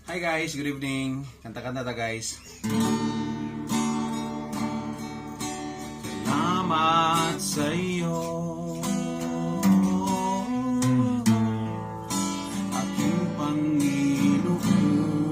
Hi guys, good evening. Kanta-kanta ta guys. Salamat sa iyo, aking Panginoon.